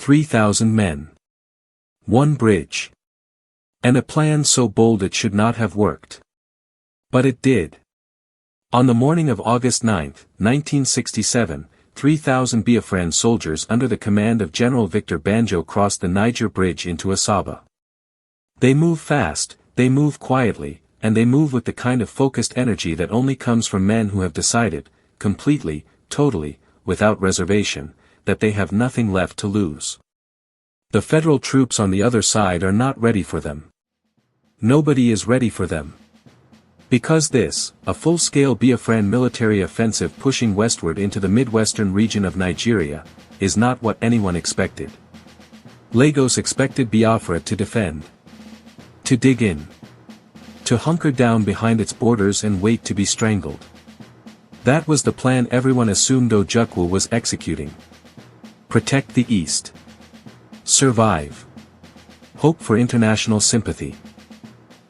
3,000 men. One bridge. And a plan so bold it should not have worked. But it did. On the morning of August 9, 1967, 3,000 Biafran soldiers under the command of General Victor Banjo crossed the Niger Bridge into Asaba. They move fast, they move quietly, and they move with the kind of focused energy that only comes from men who have decided, completely, totally, without reservation, that they have nothing left to lose. The federal troops on the other side are not ready for them. Nobody is ready for them. Because this, a full-scale Biafran military offensive pushing westward into the midwestern region of Nigeria, is not what anyone expected. Lagos expected Biafra to defend. To dig in. To hunker down behind its borders and wait to be strangled. That was the plan everyone assumed Ojukwu was executing. Protect the East. Survive. Hope for international sympathy.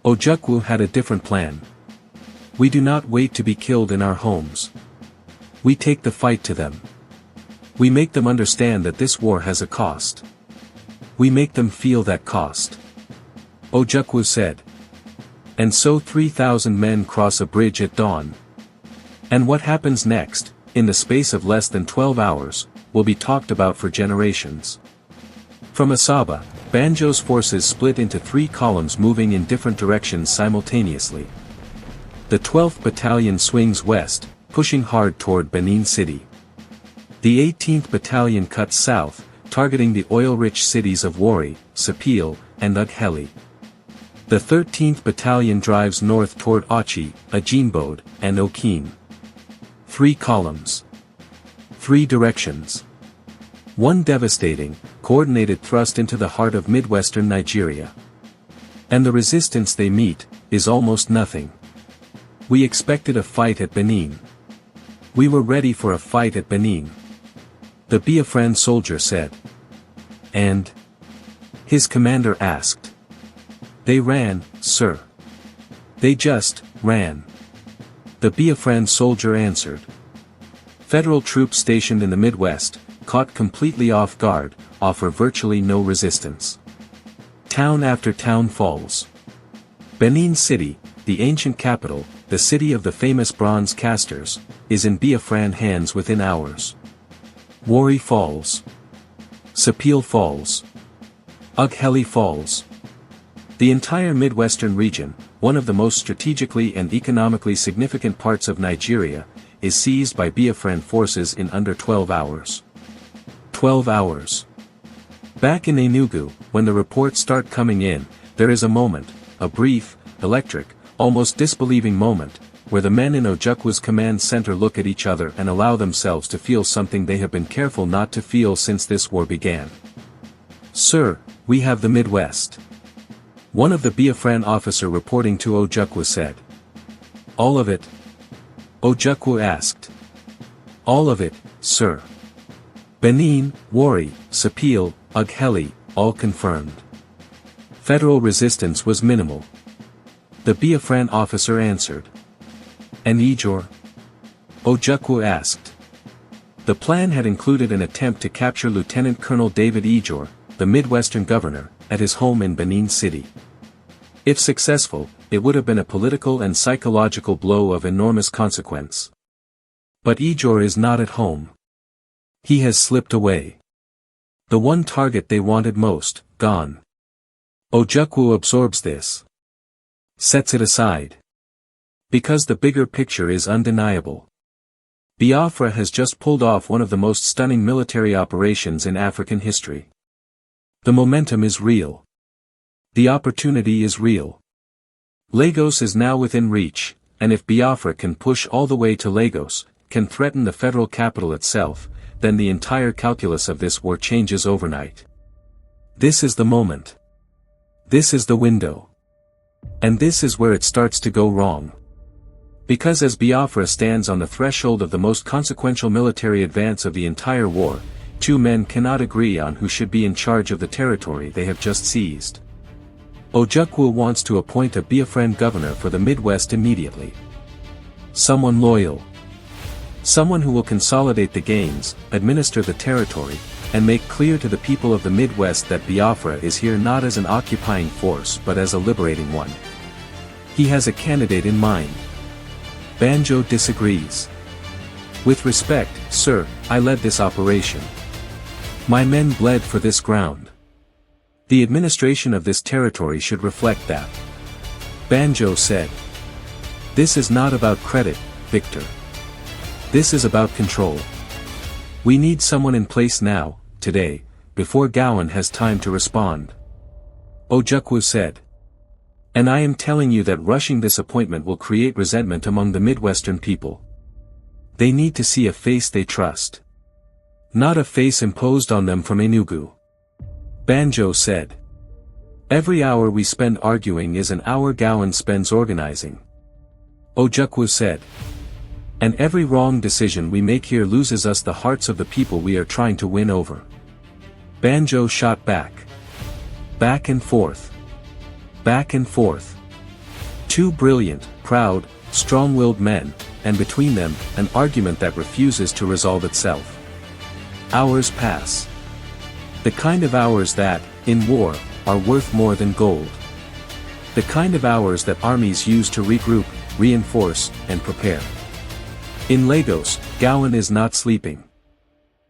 Ojukwu had a different plan. We do not wait to be killed in our homes. We take the fight to them. We make them understand that this war has a cost. We make them feel that cost. Ojukwu said. And so 3,000 men cross a bridge at dawn. And what happens next, in the space of less than 12 hours, will be talked about for generations. From Asaba, Banjo's forces split into 3 columns moving in different directions simultaneously. The 12th Battalion swings west, pushing hard toward Benin City. The 18th Battalion cuts south, targeting the oil-rich cities of Warri, Sapele, and Ugheli. The 13th Battalion drives north toward Ochi, Ajinbode, and Okene. 3 columns. 3 directions. One devastating, coordinated thrust into the heart of midwestern Nigeria. And the resistance they meet, is almost nothing. We expected a fight at Benin. We were ready for a fight at Benin. The Biafran soldier said. And? His commander asked. They ran, sir. They just ran. The Biafran soldier answered. Federal troops stationed in the Midwest, caught completely off guard, offer virtually no resistance. Town after town falls. Benin City, the ancient capital, the city of the famous bronze casters, is in Biafran hands within hours. Warri falls. Sapele falls. Ugheli falls. The entire Midwestern region, one of the most strategically and economically significant parts of Nigeria, is seized by Biafran forces in under 12 hours. 12 hours. Back in Enugu, when the reports start coming in, there is a moment, a brief, electric, almost disbelieving moment, where the men in Ojukwu's command center look at each other and allow themselves to feel something they have been careful not to feel since this war began. Sir, we have the Midwest. One of the Biafran officer reporting to Ojukwu said. All of it? Ojukwu asked. All of it, sir. Benin, Warri, Sapele, Ugheli, all confirmed. Federal resistance was minimal. The Biafran officer answered. And Ijor? Ojukwu asked. The plan had included an attempt to capture Lieutenant Colonel David Ijor, the Midwestern governor, at his home in Benin City. If successful, it would have been a political and psychological blow of enormous consequence. But Ijor is not at home. He has slipped away. The one target they wanted most, gone. Ojukwu absorbs this. Sets it aside. Because the bigger picture is undeniable. Biafra has just pulled off one of the most stunning military operations in African history. The momentum is real. The opportunity is real. Lagos is now within reach, and if Biafra can push all the way to Lagos, can threaten the federal capital itself, then the entire calculus of this war changes overnight. This is the moment. This is the window. And this is where it starts to go wrong. Because as Biafra stands on the threshold of the most consequential military advance of the entire war, 2 men cannot agree on who should be in charge of the territory they have just seized. Ojukwu wants to appoint a Biafran governor for the Midwest immediately. Someone loyal. Someone who will consolidate the gains, administer the territory, and make clear to the people of the Midwest that Biafra is here not as an occupying force but as a liberating one. He has a candidate in mind. Banjo disagrees. With respect, sir, I led this operation. My men bled for this ground. The administration of this territory should reflect that. Banjo said. This is not about credit, Victor. This is about control. We need someone in place now, today, before Gowan has time to respond. Ojukwu said. And I am telling you that rushing this appointment will create resentment among the Midwestern people. They need to see a face they trust. Not a face imposed on them from Enugu. Banjo said. Every hour we spend arguing is an hour Gowan spends organizing. Ojukwu said. And every wrong decision we make here loses us the hearts of the people we are trying to win over. Banjo shot back. Back and forth. Back and forth. Two brilliant, proud, strong-willed men, and between them, an argument that refuses to resolve itself. Hours pass. The kind of hours that, in war, are worth more than gold. The kind of hours that armies use to regroup, reinforce, and prepare. In Lagos, Gowan is not sleeping.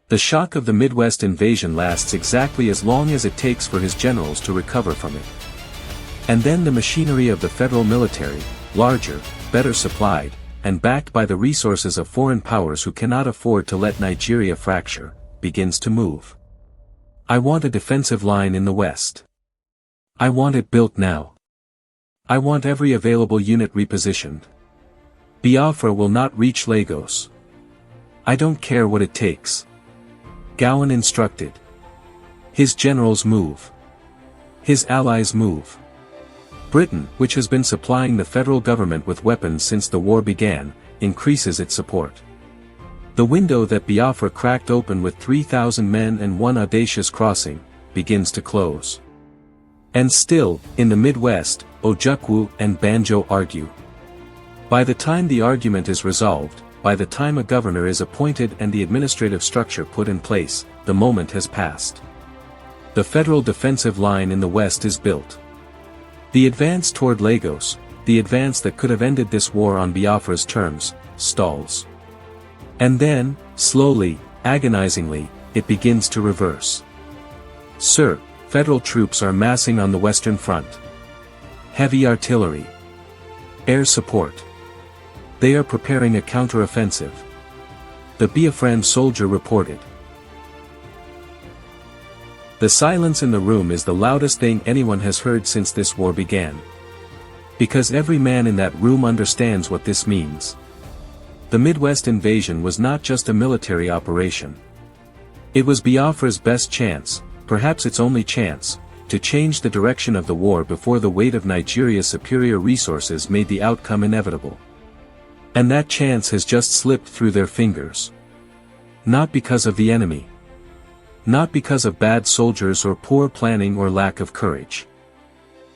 The shock of the Midwest invasion lasts exactly as long as it takes for his generals to recover from it. And then the machinery of the federal military, larger, better supplied, and backed by the resources of foreign powers who cannot afford to let Nigeria fracture, begins to move. I want a defensive line in the West. I want it built now. I want every available unit repositioned. Biafra will not reach Lagos. I don't care what it takes. Gowan instructed. His generals move. His allies move. Britain, which has been supplying the federal government with weapons since the war began, increases its support. The window that Biafra cracked open with 3,000 men and one audacious crossing, begins to close. And still, in the Midwest, Ojukwu and Banjo argue. By the time the argument is resolved, by the time a governor is appointed and the administrative structure put in place, the moment has passed. The federal defensive line in the West is built. The advance toward Lagos, the advance that could have ended this war on Biafra's terms, stalls. And then, slowly, agonizingly, it begins to reverse. Sir, federal troops are massing on the Western Front. Heavy artillery. Air support. They are preparing a counter-offensive. The Biafran soldier reported. The silence in the room is the loudest thing anyone has heard since this war began. Because every man in that room understands what this means. The Midwest invasion was not just a military operation. It was Biafra's best chance, perhaps its only chance, to change the direction of the war before the weight of Nigeria's superior resources made the outcome inevitable. And that chance has just slipped through their fingers. Not because of the enemy. Not because of bad soldiers or poor planning or lack of courage.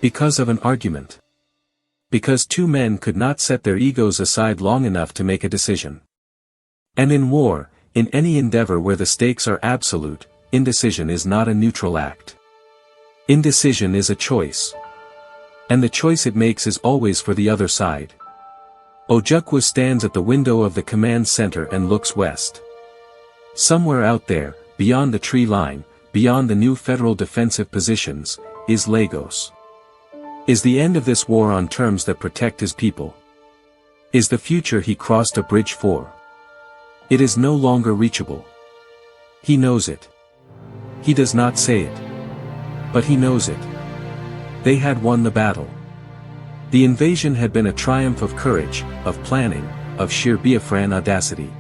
Because of an argument. Because two men could not set their egos aside long enough to make a decision. And in war, in any endeavor where the stakes are absolute, indecision is not a neutral act. Indecision is a choice. And the choice it makes is always for the other side. Ojukwu stands at the window of the command center and looks west. Somewhere out there, beyond the tree line, beyond the new federal defensive positions, is Lagos. Is the end of this war on terms that protect his people? Is the future he crossed a bridge for? It is no longer reachable. He knows it. He does not say it. But he knows it. They had won the battle. The invasion had been a triumph of courage, of planning, of sheer Biafran audacity.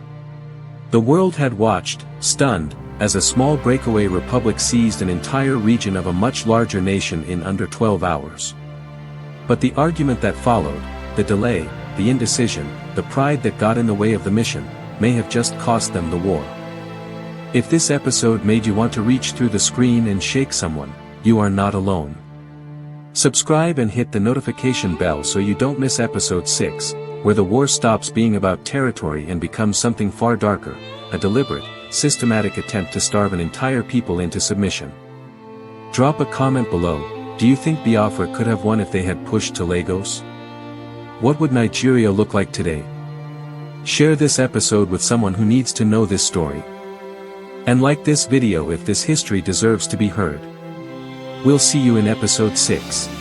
The world had watched, stunned, as a small breakaway republic seized an entire region of a much larger nation in under 12 hours. But the argument that followed, the delay, the indecision, the pride that got in the way of the mission, may have just cost them the war. If this episode made you want to reach through the screen and shake someone, you are not alone. Subscribe and hit the notification bell so you don't miss episode 6, where the war stops being about territory and becomes something far darker, a deliberate, systematic attempt to starve an entire people into submission. Drop a comment below. Do you think Biafra could have won if they had pushed to Lagos? What would Nigeria look like today? Share this episode with someone who needs to know this story. And like this video if this history deserves to be heard. We'll see you in episode 6.